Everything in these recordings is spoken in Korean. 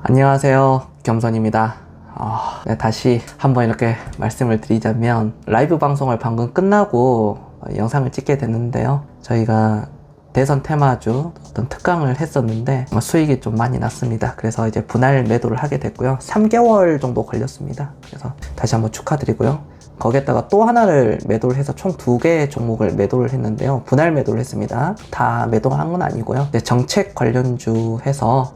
안녕하세요, 겸손입니다. 네, 다시 한번 이렇게 말씀을 드리자면 라이브 방송을 방금 끝나고 영상을 찍게 됐는데요. 저희가 대선 테마주 어떤 특강을 했었는데 수익이 좀 많이 났습니다. 그래서 이제 분할 매도를 하게 됐고요. 3개월 정도 걸렸습니다. 그래서 다시 한번 축하드리고요. 거기에다가 또 하나를 매도를 해서 총 2개의 종목을 매도를 했는데요. 분할 매도를 했습니다. 다 매도한 건 아니고요. 정책 관련주 해서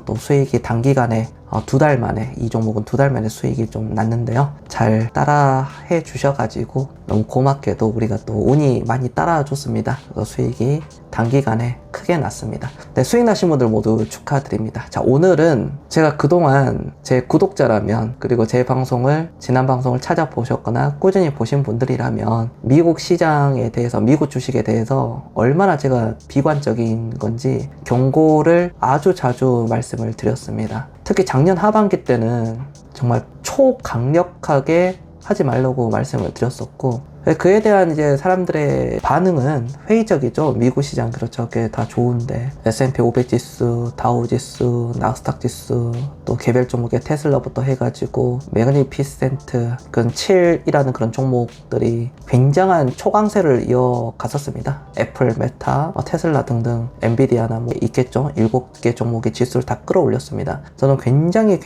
또 수익이 단기간에 2달 만에, 이 종목은 2달 만에 수익이 좀 났는데요. 잘 따라 해 주셔가지고 너무 고맙게도 우리가 또 운이 많이 따라줬습니다. 그래서 수익이 단기간에 크게 났습니다. 네, 수익 나신 분들 모두 축하드립니다. 자, 오늘은 제가 그동안 제 구독자라면, 그리고 제 방송을, 지난 방송을 찾아보셨거나 꾸준히 보신 분들이라면 미국 시장에 대해서, 미국 주식에 대해서 얼마나 제가 비관적인 건지 경고를 아주 자주 말씀을 드렸습니다. 특히 작년 하반기 때는 정말 초강력하게 하지 말라고 말씀을 드렸었고, 그에 대한 이제 사람들의 반응은 회의적이죠. 미국 시장 그렇죠. 그게 다 좋은데 S&P 500 지수, 다우 지수, 나스닥 지수, 또 개별 종목의 테슬라부터 해가지고 매그니피센트, 그런 7이라는 그런 종목들이 굉장한 초강세를 이어갔었습니다. 애플, 메타, 테슬라 등등, 엔비디아나 뭐 있겠죠. 7개 종목의 지수를 다 끌어올렸습니다. 저는 굉장히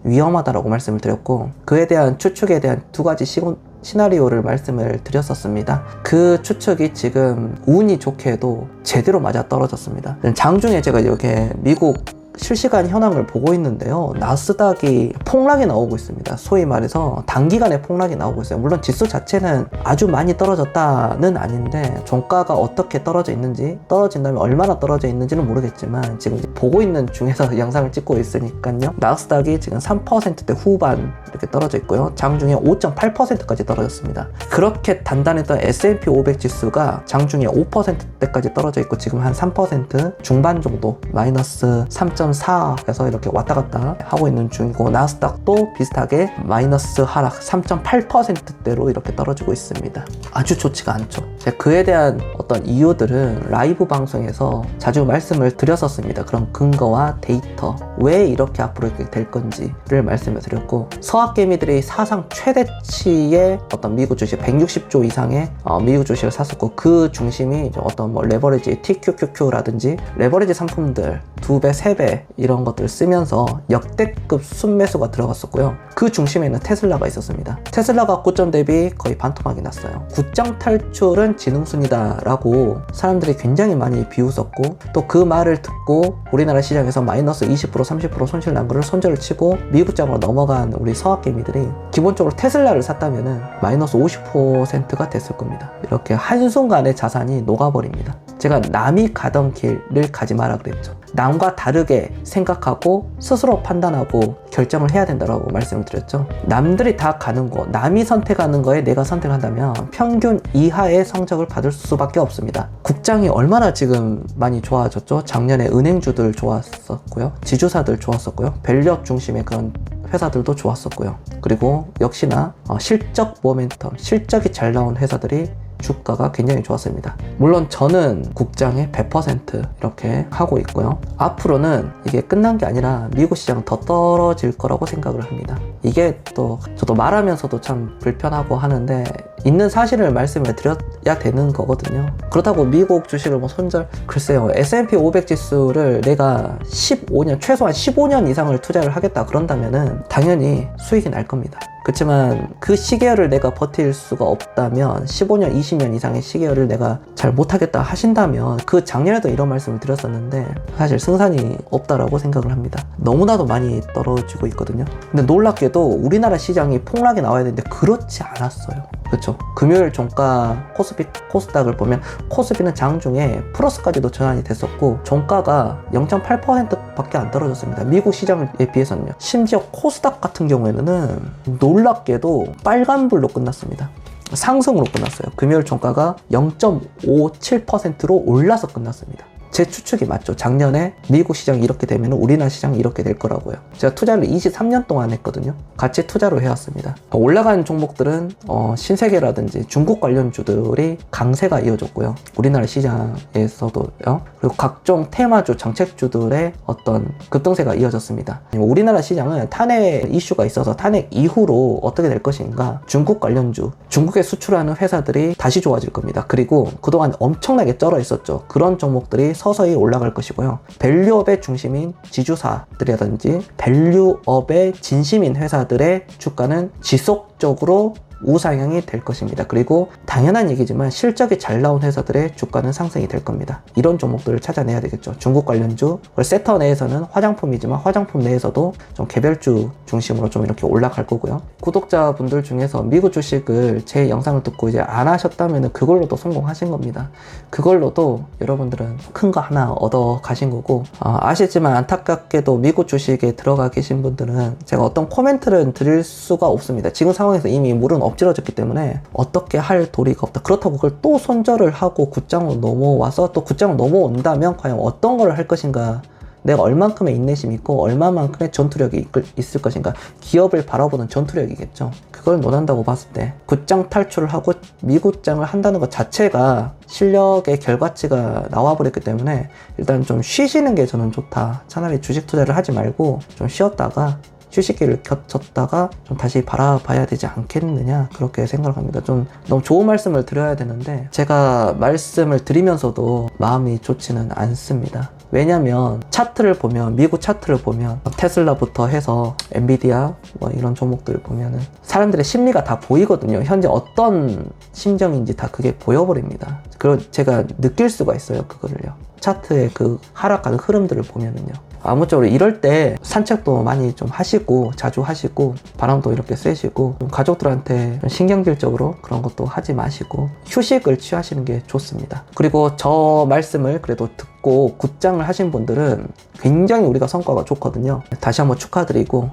위험하다라고 말씀을 드렸고, 그에 대한 추측에 대한 2가지 시나리오를 말씀을 드렸었습니다. 그 추측이 지금 운이 좋게도 제대로 맞아 떨어졌습니다. 장중에 제가 이렇게 미국 실시간 현황을 보고 있는데요. 나스닥이 폭락이 나오고 있습니다. 소위 말해서 단기간에 폭락이 나오고 있어요. 물론 지수 자체는 아주 많이 떨어졌다는 아닌데 종가가 어떻게 떨어져 있는지, 떨어진다면 얼마나 떨어져 있는지는 모르겠지만 지금 보고 있는 중에서 영상을 찍고 있으니까요. 나스닥이 지금 3%대 후반 이렇게 떨어져 있고요. 장중에 5.8%까지 떨어졌습니다. 그렇게 단단했던 S&P 500 지수가 장중에 5%대까지 떨어져 있고 지금 한 3% 중반 정도, 마이너스 3.4에서 이렇게 왔다 갔다 하고 있는 중이고, 나스닥도 비슷하게 마이너스 하락 3.8%대로 이렇게 떨어지고 있습니다. 아주 좋지가 않죠. 제가 그에 대한 어떤 이유들은 라이브 방송에서 자주 말씀을 드렸었습니다. 그런 근거와 데이터, 왜 이렇게 앞으로 이렇게 될 건지를 말씀을 드렸고, 서학개미들이 사상 최대치의 어떤 미국 주식 160조 이상의 미국 주식을 샀었고, 그 중심이 어떤 뭐 레버리지 TQQQ라든지 레버리지 상품들 2배, 3배 이런 것들을 쓰면서 역대급 순매수가 들어갔었고요. 그 중심에는 테슬라가 있었습니다. 테슬라가 고점 대비 거의 반토막이 났어요. 굳정 탈출은 지능순이다 라고 사람들이 굉장히 많이 비웃었고, 또 그 말을 듣고 우리나라 시장에서 마이너스 20% 30% 손실 난 거를 손절을 치고 미국장으로 넘어간 우리 서학개미들이 기본적으로 테슬라를 샀다면은 마이너스 50%가 됐을 겁니다. 이렇게 한순간에 자산이 녹아버립니다. 제가 남이 가던 길을 가지 마라 그랬죠. 남과 다르게 생각하고 스스로 판단하고 결정을 해야 된다고 말씀을 드렸죠. 남들이 다 가는 거, 남이 선택하는 거에 내가 선택한다면 평균 이하의 성적을 받을 수밖에 없습니다. 국장이 얼마나 지금 많이 좋아졌죠. 작년에 은행주들 좋았었고요, 지주사들 좋았었고요, 밸류업 중심의 그런 회사들도 좋았었고요. 그리고 역시나 실적 모멘텀, 실적이 잘 나온 회사들이 주가가 굉장히 좋았습니다. 물론 저는 국장에 100% 이렇게 하고 있고요. 앞으로는 이게 끝난 게 아니라 미국 시장은 더 떨어질 거라고 생각을 합니다. 이게 또 저도 말하면서도 참 불편하고 하는데 있는 사실을 말씀을 드려야 되는 거거든요. 그렇다고 미국 주식을 뭐 손절, 글쎄요. S&P 500 지수를 내가 15년, 최소한 15년 이상을 투자를 하겠다 그런다면은 당연히 수익이 날 겁니다. 그렇지만 그 시계열을 내가 버틸 수가 없다면, 15년, 20년 이상의 시계열을 내가 잘 못하겠다 하신다면, 그 작년에도 이런 말씀을 드렸었는데 사실 승산이 없다라고 생각을 합니다. 너무나도 많이 떨어지고 있거든요. 근데 놀랍게도 우리나라 시장이 폭락이 나와야 되는데 그렇지 않았어요. 그렇죠. 금요일 종가 코스피, 코스닥을 보면 코스피는 장중에 플러스까지도 전환이 됐었고 종가가 0.8% 밖에 안 떨어졌습니다. 미국 시장에 비해서는요. 심지어 코스닥 같은 경우에는 놀랍게도 빨간불로 끝났습니다. 상승으로 끝났어요. 금요일 종가가 0.57%로 올라서 끝났습니다. 제 추측이 맞죠. 작년에 미국 시장이 이렇게 되면 우리나라 시장이 이렇게 될 거라고요. 제가 투자를 23년 동안 했거든요. 같이 투자로 해왔습니다. 올라간 종목들은 신세계라든지 중국 관련주들이 강세가 이어졌고요. 우리나라 시장에서도요. 그리고 각종 테마주, 정책주들의 어떤 급등세가 이어졌습니다. 우리나라 시장은 탄핵 이슈가 있어서 탄핵 이후로 어떻게 될 것인가, 중국 관련주, 중국에 수출하는 회사들이 다시 좋아질 겁니다. 그리고 그동안 엄청나게 쩔어 있었죠. 그런 종목들이 서서히 올라갈 것이고요. 밸류업의 중심인 지주사들이라든지 밸류업의 진심인 회사들의 주가는 지속적으로 우상향이 될 것입니다. 그리고 당연한 얘기지만 실적이 잘 나온 회사들의 주가는 상승이 될 겁니다. 이런 종목들을 찾아내야 되겠죠. 중국 관련주, 섹터 내에서는 화장품이지만 화장품 내에서도 좀 개별주 중심으로 좀 이렇게 올라갈 거고요. 구독자분들 중에서 미국 주식을 제 영상을 듣고 이제 안 하셨다면 그걸로도 성공하신 겁니다. 그걸로도 여러분들은 큰 거 하나 얻어 가신 거고, 아시지만 안타깝게도 미국 주식에 들어가 계신 분들은 제가 어떤 코멘트를 드릴 수가 없습니다. 지금 상황에서 이미 물은 엎질러졌기 때문에 어떻게 할 도리가 없다. 그렇다고 그걸 또 손절을 하고 굿장으로 넘어와서 또 굿장으로 넘어온다면 과연 어떤 걸 할 것인가, 내가 얼만큼의 인내심이 있고 얼마만큼의 전투력이 있을 것인가, 기업을 바라보는 전투력이겠죠. 그걸 논한다고 봤을 때 굿장 탈출을 하고 미굿장을 한다는 것 자체가 실력의 결과치가 나와버렸기 때문에 일단 좀 쉬시는 게 저는 좋다. 차라리 주식 투자를 하지 말고 좀 쉬었다가 휴식기를 겹쳤다가 좀 다시 바라봐야 되지 않겠느냐, 그렇게 생각을 합니다. 좀 너무 좋은 말씀을 드려야 되는데 제가 말씀을 드리면서도 마음이 좋지는 않습니다. 왜냐면 차트를 보면, 미국 차트를 보면 테슬라부터 해서 엔비디아 뭐 이런 종목들 보면은 사람들의 심리가 다 보이거든요. 현재 어떤 심정인지 다 그게 보여버립니다. 그걸 제가 느낄 수가 있어요. 그거를요. 차트의 그 하락하는 흐름들을 보면은요. 아무쪼록 이럴 때 산책도 많이 좀 하시고, 자주 하시고, 바람도 이렇게 쐬시고, 좀 가족들한테 신경질적으로 그런 것도 하지 마시고 휴식을 취하시는 게 좋습니다. 그리고 저 말씀을 그래도 듣고 굿장을 하신 분들은 굉장히 우리가 성과가 좋거든요. 다시 한번 축하드리고,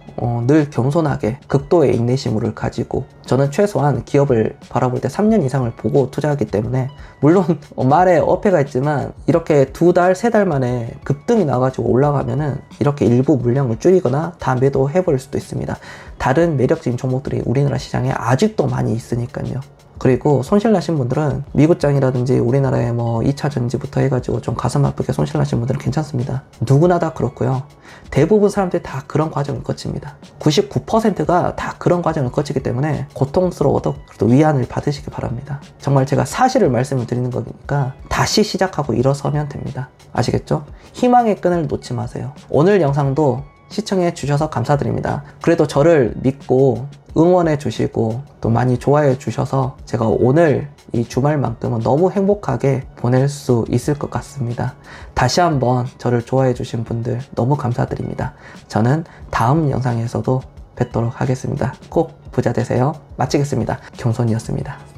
늘 겸손하게 극도의 인내심을 가지고, 저는 최소한 기업을 바라볼 때 3년 이상을 보고 투자하기 때문에, 물론 말에 어폐가 있지만 이렇게 2달, 3달 만에 급등이 나가지고 올라가면은 이렇게 일부 물량을 줄이거나 다 매도해버릴 수도 있습니다. 다른 매력적인 종목들이 우리나라 시장에 아직도 많이 있으니까요. 그리고 손실 나신 분들은 미국장이라든지 우리나라의 뭐 2차 전지부터 해가지고 좀 가슴 아프게 손실 나신 분들은 괜찮습니다. 누구나 다 그렇고요. 대부분 사람들이 다 그런 과정을 거칩니다. 99%가 다 그런 과정을 거치기 때문에 고통스러워도 그래도 위안을 받으시기 바랍니다. 정말 제가 사실을 말씀을 드리는 거니까 다시 시작하고 일어서면 됩니다. 아시겠죠? 희망의 끈을 놓지 마세요. 오늘 영상도 시청해 주셔서 감사드립니다. 그래도 저를 믿고 응원해 주시고 또 많이 좋아해 주셔서 제가 오늘 이 주말만큼은 너무 행복하게 보낼 수 있을 것 같습니다. 다시 한번 저를 좋아해 주신 분들 너무 감사드립니다. 저는 다음 영상에서도 뵙도록 하겠습니다. 꼭 부자 되세요. 마치겠습니다. 경손이었습니다.